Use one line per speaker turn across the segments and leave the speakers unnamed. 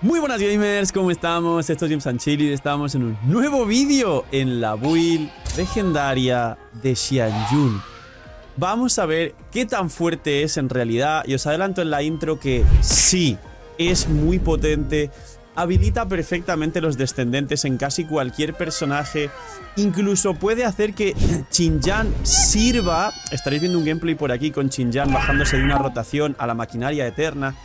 Muy buenas gamers, ¿cómo estamos? Esto es James and Chili, estamos en un nuevo vídeo en la build legendaria de Xianyun. Vamos a ver qué tan fuerte es en realidad y os adelanto en la intro que sí, es muy potente. Habilita perfectamente los descendentes en casi cualquier personaje. Incluso puede hacer que Xinjiang sirva. Estaréis viendo un gameplay por aquí con Xinjiang bajándose de una rotación a la maquinaria eterna.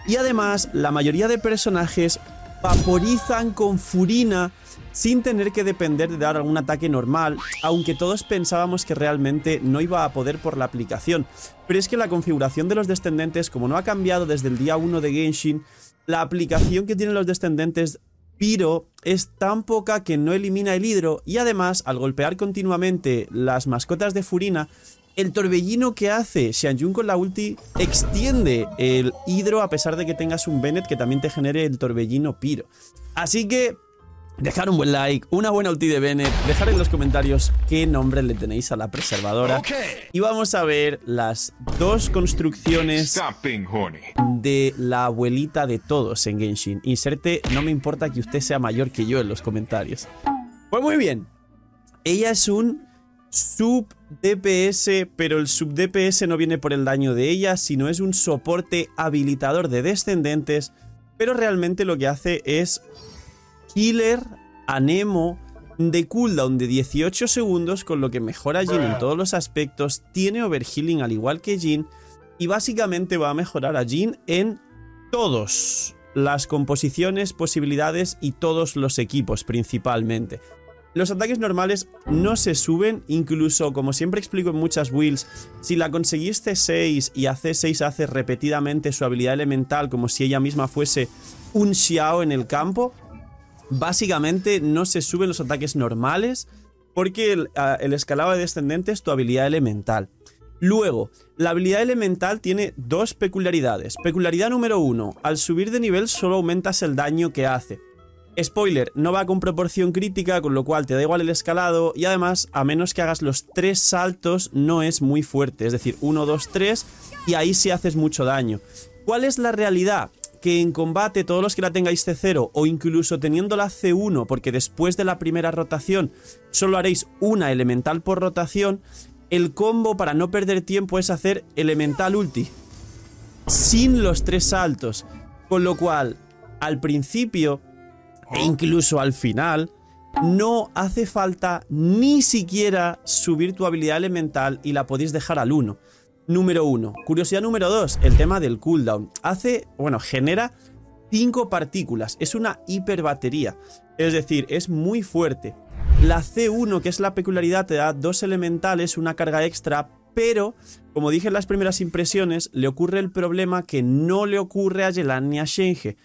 Y además, la mayoría de personajes vaporizan con Furina sin tener que depender de dar algún ataque normal, aunque todos pensábamos que realmente no iba a poder por la aplicación. Pero es que la configuración de los descendentes, como no ha cambiado desde el día 1 de Genshin, la aplicación que tienen los descendentes Pyro es tan poca que no elimina el hidro, y además, al golpear continuamente las mascotas de Furina, el torbellino que hace Xianyun con la ulti extiende el hidro a pesar de que tengas un Bennett que también te genere el torbellino Pyro. Así que dejar un buen like, una buena ulti de Bennett, dejar en los comentarios qué nombre le tenéis a la preservadora. Y vamos a ver las dos construcciones de la abuelita de todos en Genshin. Inserte, no me importa que usted sea mayor que yo en los comentarios. Pues muy bien, ella es un sub DPS, pero el sub DPS no viene por el daño de ella, sino es un soporte habilitador de descendentes, pero realmente lo que hace es healer Anemo de cooldown de 18 segundos, con lo que mejora a Jhin en todos los aspectos, tiene overhealing al igual que Jhin, y básicamente va a mejorar a Jhin en todas las composiciones, posibilidades y todos los equipos principalmente. Los ataques normales no se suben, incluso como siempre explico en muchas builds, si la conseguís C6 y a C6 hace repetidamente su habilidad elemental como si ella misma fuese un Xiao en el campo, básicamente no se suben los ataques normales porque el escalado de descendente es tu habilidad elemental. Luego, la habilidad elemental tiene dos peculiaridades. Peculiaridad número 1, al subir de nivel solo aumentas el daño que hace. Spoiler, no va con proporción crítica, con lo cual te da igual el escalado, y además, a menos que hagas los 3 saltos, no es muy fuerte, es decir, 1, 2, 3, y ahí sí haces mucho daño. ¿Cuál es la realidad? Que en combate, todos los que la tengáis C0, o incluso teniéndola C1, porque después de la primera rotación solo haréis una elemental por rotación, el combo para no perder tiempo es hacer elemental ulti, sin los 3 saltos, con lo cual, al principio e incluso al final, no hace falta ni siquiera subir tu habilidad elemental y la podéis dejar al 1. Número 1. Curiosidad número 2, el tema del cooldown. Genera 5 partículas. Es una hiperbatería. Es decir, es muy fuerte. La C1, que es la peculiaridad, te da 2 elementales, una carga extra, pero, como dije en las primeras impresiones, le ocurre el problema que no le ocurre a Yelan ni a Shenhe.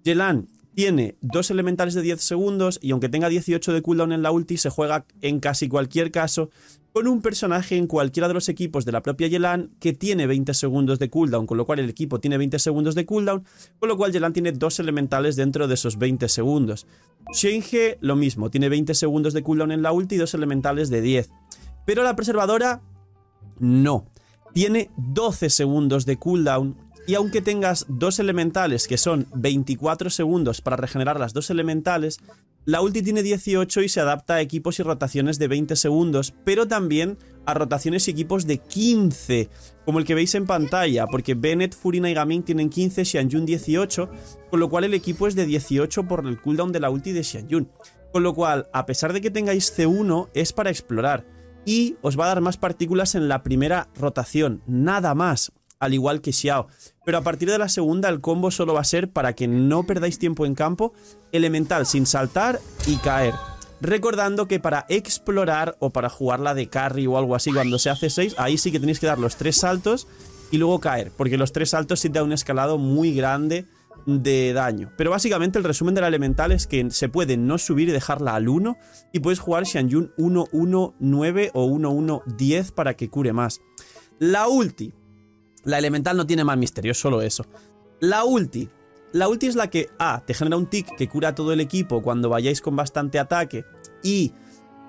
Yelan tiene 2 elementales de 10 segundos y aunque tenga 18 de cooldown en la ulti, se juega en casi cualquier caso con un personaje en cualquiera de los equipos de la propia Yelan que tiene 20 segundos de cooldown, con lo cual el equipo tiene 20 segundos de cooldown, con lo cual Yelan tiene 2 elementales dentro de esos 20 segundos. Shenhe lo mismo, tiene 20 segundos de cooldown en la ulti y 2 elementales de 10. Pero la preservadora no, tiene 12 segundos de cooldown. Y aunque tengas 2 elementales, que son 24 segundos para regenerar las 2 elementales, la ulti tiene 18 y se adapta a equipos y rotaciones de 20 segundos, pero también a rotaciones y equipos de 15, como el que veis en pantalla, porque Bennett, Furina y Gaming tienen 15, Xianyun 18, con lo cual el equipo es de 18 por el cooldown de la ulti de Xianyun. Con lo cual, a pesar de que tengáis C1, es para explorar, y os va a dar más partículas en la primera rotación, nada más, al igual que Xiao. Pero a partir de la segunda el combo solo va a ser para que no perdáis tiempo en campo, elemental sin saltar y caer. Recordando que para explorar o para jugarla de carry o algo así cuando se hace 6, ahí sí que tenéis que dar los 3 saltos y luego caer, porque los 3 saltos sí te da un escalado muy grande de daño. Pero básicamente el resumen de la elemental es que se puede no subir y dejarla al 1 y puedes jugar Xianyun 1-1-9 o 1-1-10 para que cure más. La ulti. La elemental no tiene más misterio, es solo eso. La ulti es la que te genera un tick que cura a todo el equipo cuando vayáis con bastante ataque y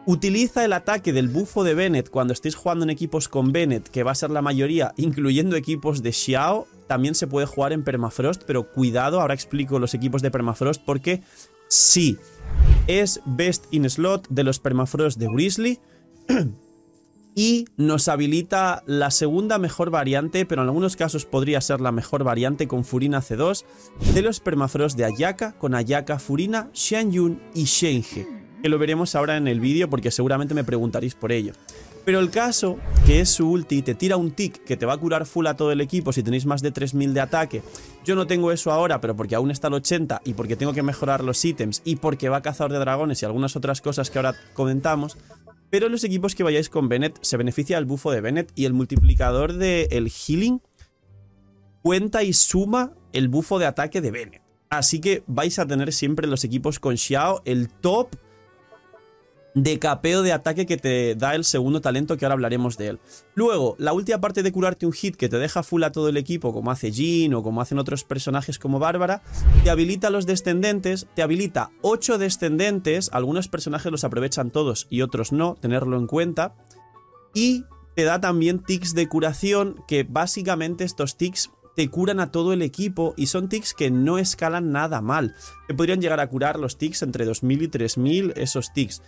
utiliza el ataque del bufo de Bennett cuando estéis jugando en equipos con Bennett, que va a ser la mayoría, incluyendo equipos de Xiao, también se puede jugar en Permafrost, pero cuidado, ahora explico los equipos de Permafrost porque sí, es Best in Slot de los Permafrost de Grizzly y nos habilita la segunda mejor variante, pero en algunos casos podría ser la mejor variante con Furina C2 de los Permafrost de Ayaka, con Ayaka, Furina, Xianyun y Shenhe, que lo veremos ahora en el vídeo porque seguramente me preguntaréis por ello. Pero el caso que es su ulti, te tira un tick que te va a curar full a todo el equipo si tenéis más de 3000 de ataque. Yo no tengo eso ahora, pero porque aún está al 80 y porque tengo que mejorar los ítems y porque va cazador de dragones y algunas otras cosas que ahora comentamos. Pero en los equipos que vayáis con Bennett se beneficia el bufo de Bennett y el multiplicador del healing cuenta y suma el bufo de ataque de Bennett. Así que vais a tener siempre en los equipos con Xiao el top de capeo de ataque que te da el segundo talento, que ahora hablaremos de él. Luego, la última parte de curarte un hit que te deja full a todo el equipo, como hace Jhin o como hacen otros personajes como Bárbara, te habilita los descendentes, te habilita 8 descendentes, algunos personajes los aprovechan todos y otros no, tenerlo en cuenta, y te da también ticks de curación, que básicamente estos ticks te curan a todo el equipo y son ticks que no escalan nada mal, te podrían llegar a curar los ticks entre 2000 y 3000 esos ticks.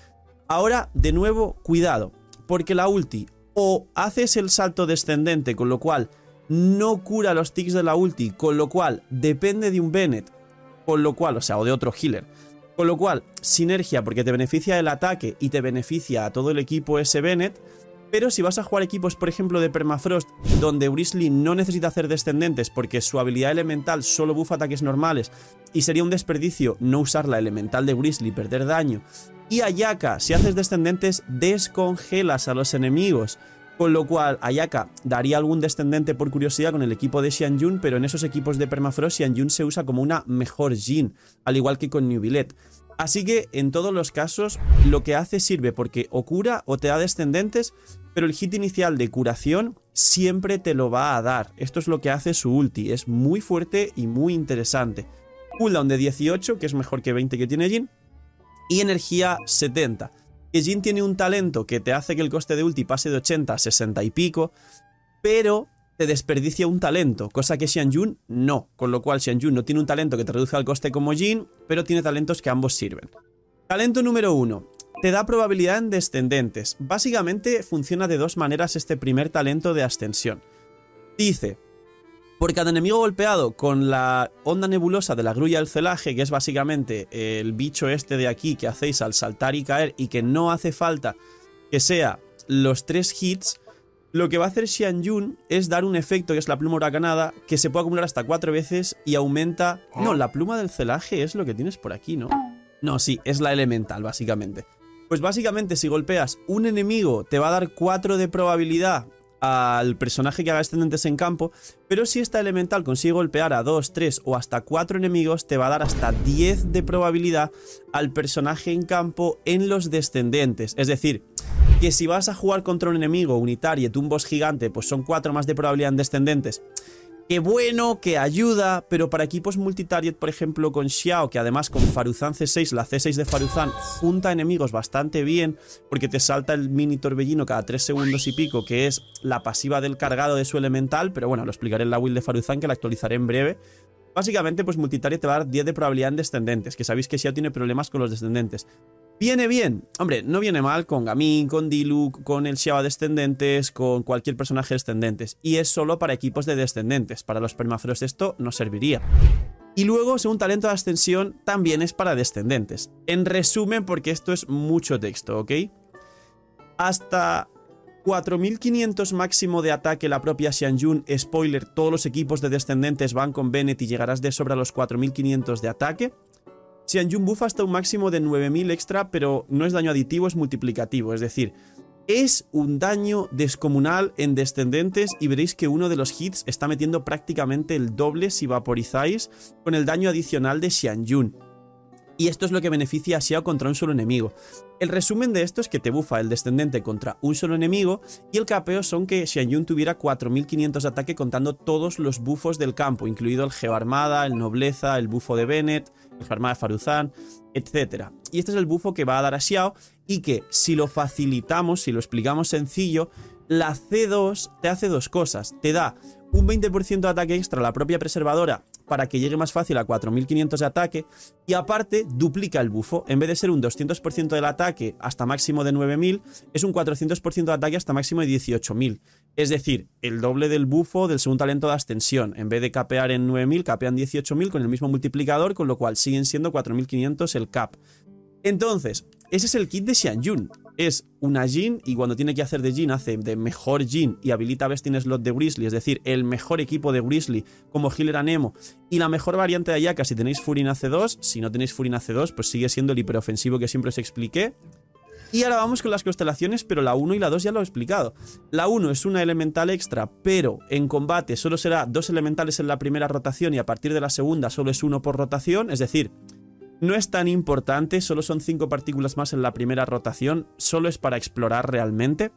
Ahora, de nuevo, cuidado, porque la ulti o haces el salto descendente, con lo cual no cura los ticks de la ulti, con lo cual depende de un Bennett, con lo cual, o sea, o de otro healer, con lo cual, sinergia porque te beneficia el ataque y te beneficia a todo el equipo ese Bennett. Pero si vas a jugar equipos, por ejemplo, de Permafrost, donde Grizzly no necesita hacer descendentes porque su habilidad elemental solo buffa ataques normales y sería un desperdicio no usar la elemental de Grizzly y perder daño, y Ayaka, si haces descendentes, descongelas a los enemigos, con lo cual Ayaka daría algún descendente por curiosidad con el equipo de Xianyun, pero en esos equipos de Permafrost Xianyun se usa como una mejor Jhin, al igual que con Neuvillette. Así que en todos los casos lo que hace sirve porque o cura o te da descendentes, pero el hit inicial de curación siempre te lo va a dar. Esto es lo que hace su ulti, es muy fuerte y muy interesante. Cooldown de 18, que es mejor que 20 que tiene Jhin, y energía 70. Que Jhin tiene un talento que te hace que el coste de ulti pase de 80 a 60 y pico, pero te desperdicia un talento, cosa que Xianyun no, con lo cual Xianyun no tiene un talento que te reduzca el coste como Jhin, pero tiene talentos que ambos sirven. Talento número 1, te da probabilidad en descendentes. Básicamente funciona de dos maneras este primer talento de ascensión. Dice, por cada enemigo golpeado con la onda nebulosa de la grulla del celaje, que es básicamente el bicho este de aquí que hacéis al saltar y caer y que no hace falta que sea los 3 hits, lo que va a hacer Xianyun es dar un efecto, que es la pluma huracanada, que se puede acumular hasta 4 veces y aumenta... No, la pluma del celaje es lo que tienes por aquí, ¿no? No, sí, es la elemental, básicamente. Pues básicamente si golpeas un enemigo te va a dar 4 de probabilidad al personaje que haga descendentes en campo, pero si esta elemental consigue golpear a 2, 3 o hasta 4 enemigos, te va a dar hasta 10 de probabilidad al personaje en campo en los descendentes. Es decir, que si vas a jugar contra un enemigo unitario, un boss gigante, pues son 4 más de probabilidad en descendentes. Que bueno, que ayuda, pero para equipos multitariet, por ejemplo con Xiao, que además con Faruzan C6, la C6 de Faruzan junta enemigos bastante bien, porque te salta el mini torbellino cada 3 segundos y pico, que es la pasiva del cargado de su elemental, pero bueno, lo explicaré en la build de Faruzan, que la actualizaré en breve. Básicamente, pues multitariet te va a dar 10 de probabilidad en descendentes, que sabéis que Xiao tiene problemas con los descendentes. ¿Viene bien? Hombre, no viene mal con Gaming, con Diluc, con el Xiao descendentes, con cualquier personaje descendentes. Y es solo para equipos de descendentes. Para los Permafrost esto no serviría. Y luego, según talento de ascensión, también es para descendentes. En resumen, porque esto es mucho texto, ¿ok? Hasta 4500 máximo de ataque la propia Xianyun. Spoiler, todos los equipos de descendentes van con Bennett y llegarás de sobra a los 4500 de ataque. Xianyun buffa hasta un máximo de 9000 extra, pero no es daño aditivo, es multiplicativo. Es decir, es un daño descomunal en descendentes y veréis que uno de los hits está metiendo prácticamente el doble si vaporizáis con el daño adicional de Xianyun. Y esto es lo que beneficia a Xiao contra un solo enemigo. El resumen de esto es que te bufa el descendente contra un solo enemigo y el capeo son que Xianyun tuviera 4500 de ataque contando todos los bufos del campo, incluido el Geoarmada, el Nobleza, el bufo de Bennett, el Geoarmada de Faruzan, etc. Y este es el bufo que va a dar a Xiao y que si lo facilitamos, si lo explicamos sencillo, La C2 te hace dos cosas. Te da un 20% de ataque extra a la propia preservadora para que llegue más fácil a 4500 de ataque. Y aparte, duplica el bufo. En vez de ser un 200% del ataque hasta máximo de 9000, es un 400% de ataque hasta máximo de 18000. Es decir, el doble del bufo del segundo talento de ascensión. En vez de capear en 9000, capean 18000 con el mismo multiplicador, con lo cual siguen siendo 4500 el cap. Entonces, ese es el kit de Xianyun. Es una Jhin y cuando tiene que hacer de Jhin hace de mejor Jhin y habilita Best in Slot de Grizzly, es decir, el mejor equipo de Grizzly como healer a Nemo y la mejor variante de Ayaka si tenéis Furina C2. Si no tenéis Furina C2, pues sigue siendo el hiperofensivo que siempre os expliqué. Y ahora vamos con las constelaciones, pero la 1 y la 2 ya lo he explicado. La 1 es una elemental extra, pero en combate solo será 2 elementales en la primera rotación y a partir de la segunda solo es 1 por rotación, es decir, no es tan importante, solo son 5 partículas más en la primera rotación, solo es para explorar realmente.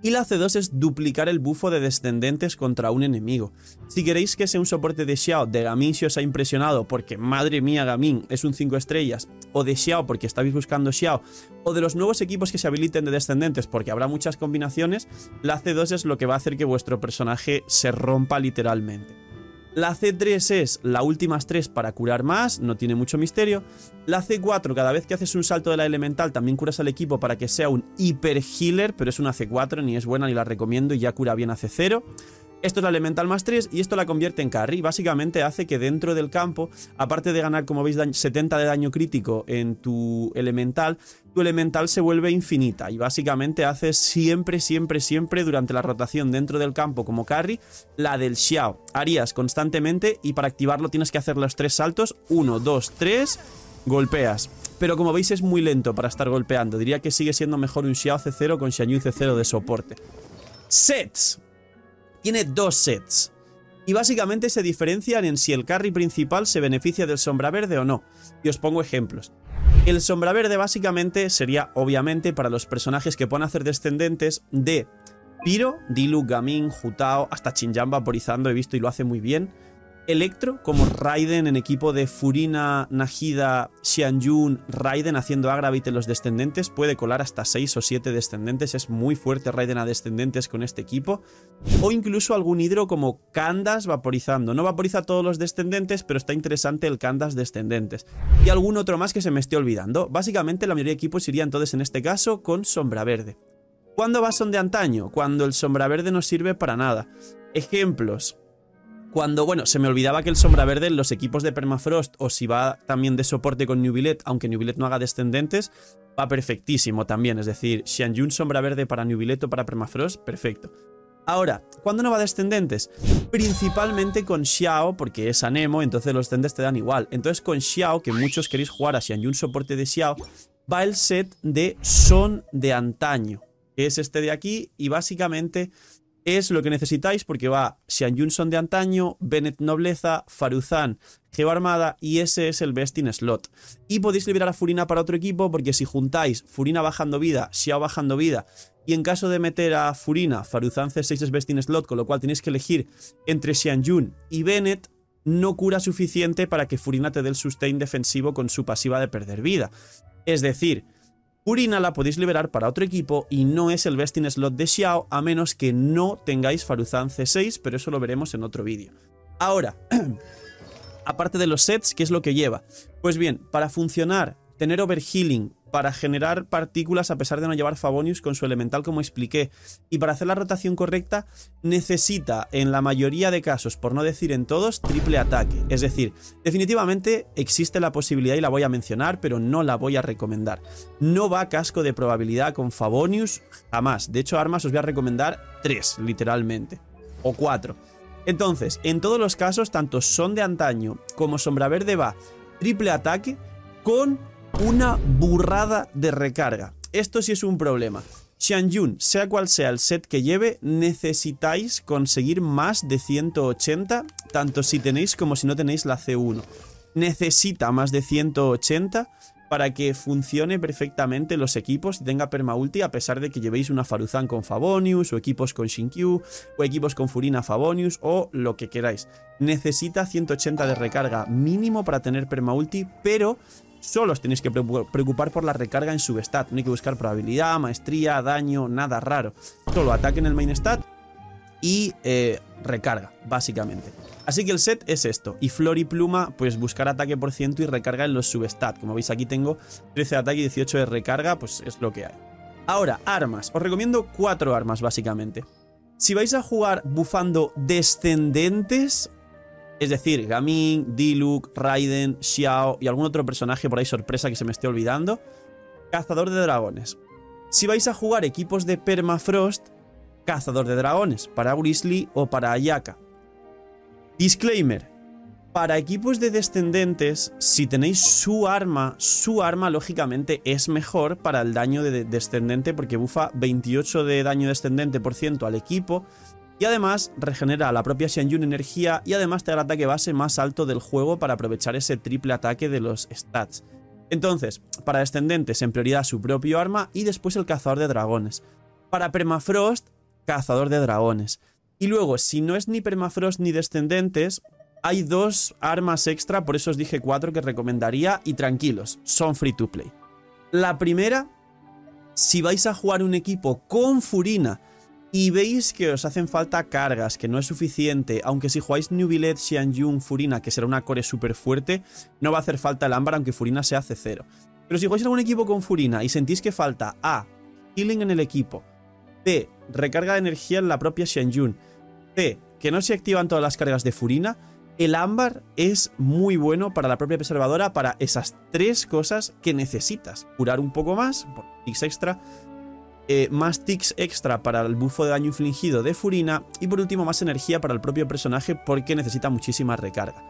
Y la C2 es duplicar el bufo de descendentes contra un enemigo. Si queréis que sea un soporte de Xiao, de Gaming si os ha impresionado porque madre mía Gaming es un 5 estrellas, o de Xiao porque estáis buscando Xiao, o de los nuevos equipos que se habiliten de descendentes porque habrá muchas combinaciones, la C2 es lo que va a hacer que vuestro personaje se rompa literalmente. La C3 es la última 3 para curar más, no tiene mucho misterio. La C4, cada vez que haces un salto de la elemental también curas al equipo para que sea un hiper healer, pero es una C4, ni es buena ni la recomiendo y ya cura bien a C0. Esto es la elemental más 3 y esto la convierte en carry. Básicamente hace que dentro del campo, aparte de ganar, como veis, 70 de daño crítico en tu elemental se vuelve infinita. Y básicamente haces siempre durante la rotación dentro del campo como carry, la del Xiao. Harías constantemente y para activarlo tienes que hacer los 3 saltos. 1, 2, 3, golpeas. Pero como veis es muy lento para estar golpeando. Diría que sigue siendo mejor un Xiao C0 con Xianyun C0 de soporte. Sets. Tiene 2 sets. Y básicamente se diferencian en si el carry principal se beneficia del sombra verde o no. Y os pongo ejemplos. El sombra verde básicamente sería, obviamente, para los personajes que puedan hacer descendentes de Pyro, Diluc, Gaming, Jutao, hasta Xinjiang vaporizando, he visto y lo hace muy bien. Electro, como Raiden en equipo de Furina, Nahida, Xianyun, Raiden haciendo Aggravate en los descendentes, puede colar hasta 6 o 7 descendentes, es muy fuerte Raiden a descendentes con este equipo. O incluso algún hidro como Candace vaporizando, no vaporiza todos los descendentes, pero está interesante el Candace descendentes. Y algún otro más que se me esté olvidando. Básicamente la mayoría de equipos iría entonces en este caso con sombra verde. ¿Cuándo va son de antaño? Cuando el sombra verde no sirve para nada. Ejemplos. Cuando, bueno, se me olvidaba que el sombra verde en los equipos de Permafrost, o si va también de soporte con Neuvillette, aunque Neuvillette no haga descendentes, va perfectísimo también. Es decir, Xianyun sombra verde para Neuvillette o para Permafrost, perfecto. Ahora, ¿cuándo no va descendentes? Principalmente con Xiao, porque es Anemo, entonces los descendentes te dan igual. Entonces con Xiao, que muchos queréis jugar a Xianyun soporte de Xiao, va el set de Son de Antaño, que es este de aquí, y básicamente es lo que necesitáis porque va Xianyun Son de Antaño, Bennett Nobleza, Faruzan Geo Armada y ese es el Best in Slot. Y podéis liberar a Furina para otro equipo porque si juntáis Furina bajando vida, Xiao bajando vida y en caso de meter a Furina, Faruzan C6 es Best in Slot, con lo cual tenéis que elegir entre Xianyun y Bennett, no cura suficiente para que Furina te dé el sustain defensivo con su pasiva de perder vida. Es decir, Furina la podéis liberar para otro equipo y no es el Best in Slot de Xiao a menos que no tengáis Faruzan C6, pero eso lo veremos en otro vídeo. Ahora, aparte de los sets, ¿qué es lo que lleva? Pues bien, para funcionar, tener overhealing, para generar partículas a pesar de no llevar Favonius con su elemental como expliqué, y para hacer la rotación correcta necesita en la mayoría de casos, por no decir en todos, triple ataque. Es decir, definitivamente existe la posibilidad y la voy a mencionar, pero no la voy a recomendar. No va casco de probabilidad con Favonius, jamás. De hecho, armas os voy a recomendar 3, literalmente, o 4. Entonces, en todos los casos, tanto Son de Antaño como Sombra Verde va triple ataque con una burrada de recarga. Esto sí es un problema. Xianyun, sea cual sea el set que lleve, necesitáis conseguir más de 180, tanto si tenéis como si no tenéis la C1. Necesita más de 180 para que funcione perfectamente los equipos y tenga permaulti a pesar de que llevéis una Faruzan con Favonius o equipos con Shinkyu o equipos con Furina Favonius o lo que queráis. Necesita 180 de recarga mínimo para tener permaulti, pero solo os tenéis que preocupar por la recarga en substat. No hay que buscar probabilidad, maestría, daño, nada raro. solo ataque en el main stat y recarga, básicamente. Así que el set es esto. Y Flor y Pluma, pues buscar ataque por ciento y recarga en los substat. Como veis aquí tengo 13 de ataque y 18 de recarga, pues es lo que hay. Ahora, armas. Os recomiendo 4 armas, básicamente. Si vais a jugar bufando descendentes, es decir, Gaming, Diluc, Raiden, Xiao y algún otro personaje por ahí sorpresa que se me esté olvidando, Cazador de Dragones. Si vais a jugar equipos de Permafrost, Cazador de Dragones, para Grizzly o para Ayaka. Disclaimer, para equipos de descendentes, si tenéis su arma lógicamente es mejor para el daño de descendente porque bufa 28 de daño descendente por ciento al equipo y además regenera a la propia Xianyun energía y además te da el ataque base más alto del juego para aprovechar ese triple ataque de los stats. Entonces, para descendentes en prioridad su propio arma y después el Cazador de Dragones. Para Permafrost, Cazador de Dragones. Y luego, si no es ni Permafrost ni descendentes, hay 2 armas extra, por eso os dije 4 que recomendaría y tranquilos, son free to play. La primera, si vais a jugar un equipo con Furina y veis que os hacen falta cargas, que no es suficiente, aunque si jugáis Neuvillette, Xianyun, Furina, que será una core súper fuerte, no va a hacer falta el ámbar aunque Furina se hace 0. Pero si jugáis algún equipo con Furina y sentís que falta A, healing en el equipo, B, recarga de energía en la propia Xianyun, C, que no se activan todas las cargas de Furina, el ámbar es muy bueno para la propia preservadora para esas 3 cosas que necesitas. Curar un poco más, por ticks extra, más ticks extra para el bufo de daño infligido de Furina y por último más energía para el propio personaje porque necesita muchísima recarga.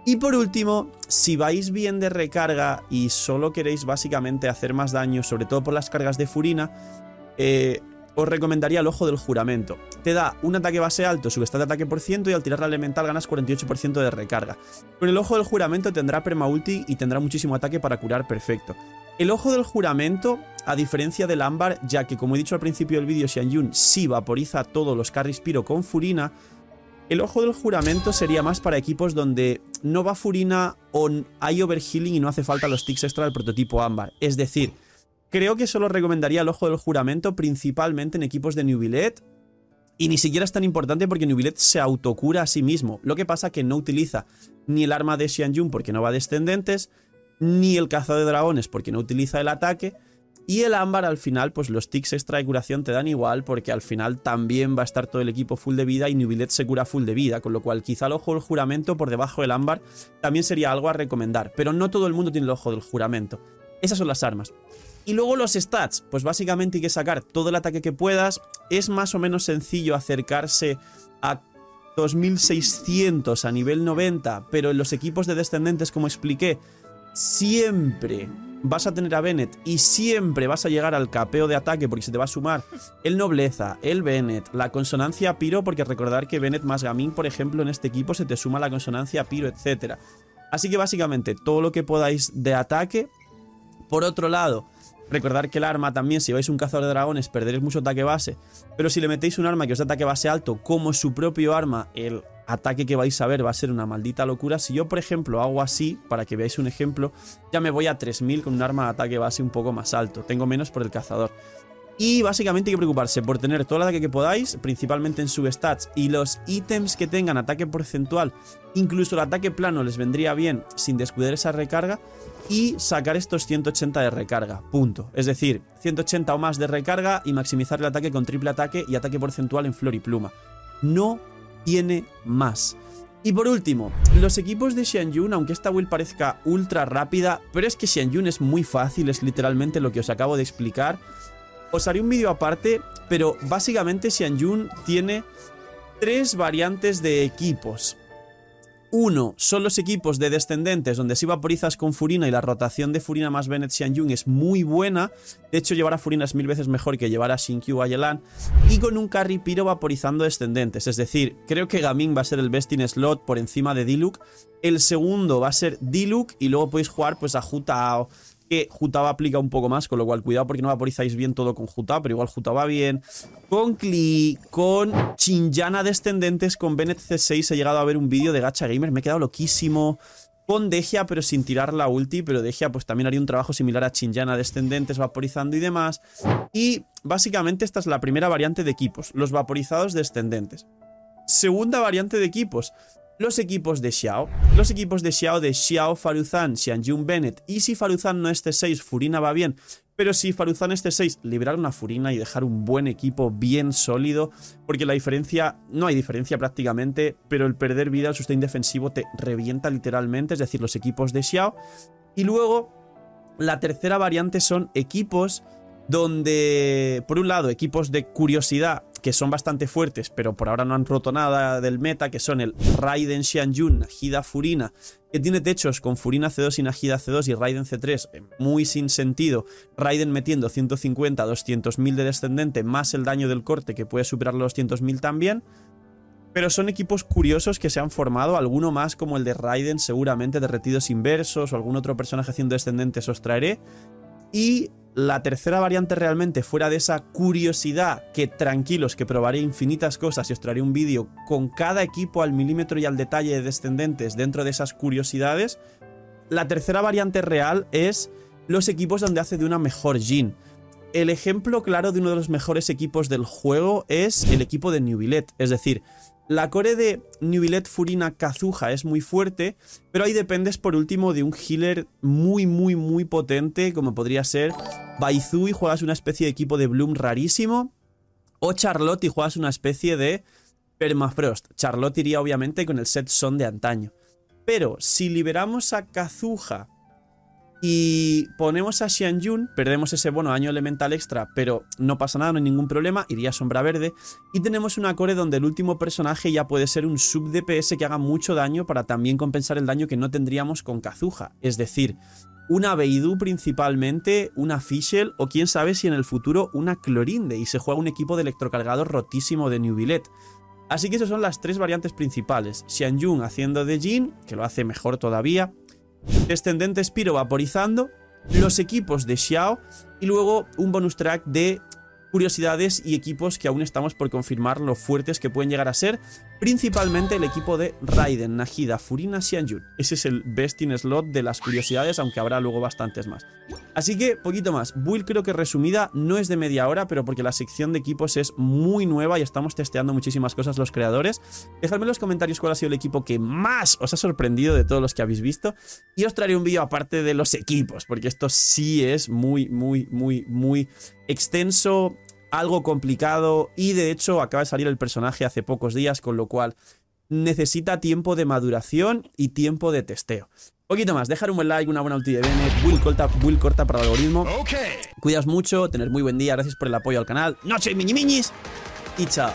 Y por último, si vais bien de recarga y solo queréis básicamente hacer más daño, sobre todo por las cargas de Furina, os recomendaría el Ojo del Juramento. Te da un ataque base alto, substat de ataque por ciento y al tirar la elemental ganas 48% de recarga. Con el Ojo del Juramento tendrá permaulti y tendrá muchísimo ataque para curar perfecto. El Ojo del Juramento, a diferencia del ámbar, ya que como he dicho al principio del vídeo, Xianyun sí vaporiza todos los carries Pyro con Furina, el Ojo del Juramento sería más para equipos donde no va Furina o hay overhealing y no hace falta los ticks extra del prototipo ámbar. Es decir, creo que solo recomendaría el Ojo del Juramento principalmente en equipos de Neuvillette y ni siquiera es tan importante porque Neuvillette se autocura a sí mismo. Lo que pasa que no utiliza ni el arma de Xianyun porque no va descendentes, ni el Cazador de Dragones porque no utiliza el ataque y el ámbar al final pues los ticks extra de curación te dan igual porque al final también va a estar todo el equipo full de vida y Neuvillette se cura full de vida, con lo cual quizá el Ojo del Juramento por debajo del ámbar también sería algo a recomendar, pero no todo el mundo tiene el Ojo del Juramento. Esas son las armas. Y luego los stats, pues básicamente hay que sacar todo el ataque que puedas. Es más o menos sencillo acercarse a 2600 a nivel 90, pero en los equipos de descendentes, como expliqué, siempre vas a tener a Bennett y siempre vas a llegar al capeo de ataque porque se te va a sumar el Nobleza, el Bennett, la consonancia Pyro, porque recordar que Bennett más Gaming, por ejemplo, en este equipo se te suma la consonancia Pyro, etc. Así que básicamente todo lo que podáis de ataque. Por otro lado, recordar que el arma también, si vais un Cazador de Dragones, perderéis mucho ataque base. Pero si le metéis un arma que os da ataque base alto, como su propio arma, el ataque que vais a ver va a ser una maldita locura. Si yo, por ejemplo, hago así, para que veáis un ejemplo, ya me voy a 3000 con un arma de ataque base un poco más alto. Tengo menos por el Cazador. Y básicamente hay que preocuparse por tener todo el ataque que podáis, principalmente en substats, y los ítems que tengan ataque porcentual, incluso el ataque plano les vendría bien sin descuidar esa recarga, y sacar estos 180 de recarga, punto. Es decir, 180 o más de recarga y maximizar el ataque con triple ataque y ataque porcentual en Flor y Pluma. No tiene más. Y por último, los equipos de Xianyun, aunque esta build parezca ultra rápida, pero es que Xianyun es muy fácil, es literalmente lo que os acabo de explicar. Os haré un vídeo aparte, pero básicamente Xianyun tiene 3 variantes de equipos. Uno, son los equipos de descendentes, donde si vaporizas con Furina y la rotación de Furina más Bennett Xianyun es muy buena. De hecho, llevar a Furina es 1000 veces mejor que llevar a Xingqiu o a Yelan. Y con un carry Pyro vaporizando descendentes. Es decir, creo que Gaming va a ser el best in slot por encima de Diluc. El segundo va a ser Diluc y luego podéis jugar pues a Hu Tao, que Hu Tao aplica un poco más, con lo cual cuidado porque no vaporizáis bien todo con Hu Tao, pero igual Hu Tao va bien. Con Klee, con Xinjana descendentes, con Bennett C6 he llegado a ver un vídeo de Gacha Gamer, me he quedado loquísimo. con Dehya pero sin tirar la ulti, pero Dehya pues también haría un trabajo similar a Xinjiang, descendentes, vaporizando y demás. Y básicamente esta es la primera variante de equipos, los vaporizados descendentes. Segunda variante de equipos, los equipos de Xiao. Los equipos de Xiao de Xiao, Faruzan, Xianjun, Bennett. Y si Faruzan no es C6, Furina va bien. Pero si Faruzan es C6, liberar una Furina y dejar un buen equipo bien sólido. Porque la diferencia, no hay diferencia prácticamente, pero el perder vida, el sustain defensivo te revienta literalmente. Es decir, los equipos de Xiao. Y luego, la tercera variante son equipos donde, por un lado, equipos de curiosidad que son bastante fuertes, pero por ahora no han roto nada del meta, que son el Raiden Xianjun, Nahida Furina, que tiene techos con Furina C2 y Nahida C2 y Raiden C3, muy sin sentido. Raiden metiendo 150, 200.000 de descendente, más el daño del corte, que puede superar los 200.000 también. Pero son equipos curiosos que se han formado, alguno más como el de Raiden, seguramente derretidos inversos, o algún otro personaje haciendo descendentes os traeré. Y la tercera variante realmente, fuera de esa curiosidad, que tranquilos, que probaré infinitas cosas y os traeré un vídeo con cada equipo al milímetro y al detalle de descendentes dentro de esas curiosidades. La tercera variante real es los equipos donde hace de una mejor Jhin. El ejemplo claro de uno de los mejores equipos del juego es el equipo de Neuvillette, es decir, la core de Neuvillette Furina Kazuha es muy fuerte, pero ahí dependes por último de un healer muy potente, como podría ser Baizu y juegas una especie de equipo de Bloom rarísimo, o Charlotte y juegas una especie de Permafrost. Charlotte iría obviamente con el set Son de antaño. Pero si liberamos a Kazuha y ponemos a Xianjun, perdemos ese bono año elemental extra, pero no pasa nada, no hay ningún problema, iría sombra verde. Y tenemos una core donde el último personaje ya puede ser un sub DPS que haga mucho daño para también compensar el daño que no tendríamos con Kazuha. Es decir, una Beidou principalmente, una Fischl o quién sabe si en el futuro una Clorinde, y se juega un equipo de electrocargado rotísimo de Neuvillette. Así que esas son las tres variantes principales. Xianjun haciendo de Jhin, que lo hace mejor todavía. Descendente Spiro vaporizando, los equipos de Xiao y luego un bonus track de curiosidades y equipos que aún estamos por confirmar lo fuertes que pueden llegar a ser, principalmente el equipo de Raiden, Nahida, Furina, Xianjun. Ese es el best in slot de las curiosidades, aunque habrá luego bastantes más. Así que, poquito más. Build creo que resumida, no es de media hora, pero porque la sección de equipos es muy nueva y estamos testeando muchísimas cosas los creadores. Dejadme en los comentarios cuál ha sido el equipo que más os ha sorprendido de todos los que habéis visto. Y os traeré un vídeo aparte de los equipos, porque esto sí es muy extenso, algo complicado, y de hecho acaba de salir el personaje hace pocos días, con lo cual necesita tiempo de maduración y tiempo de testeo. Poquito más, dejar un buen like, una buena ulti de Bennett, build corta para el algoritmo. Cuidaos mucho, tener muy buen día, gracias por el apoyo al canal, no soy miñimiñis y chao.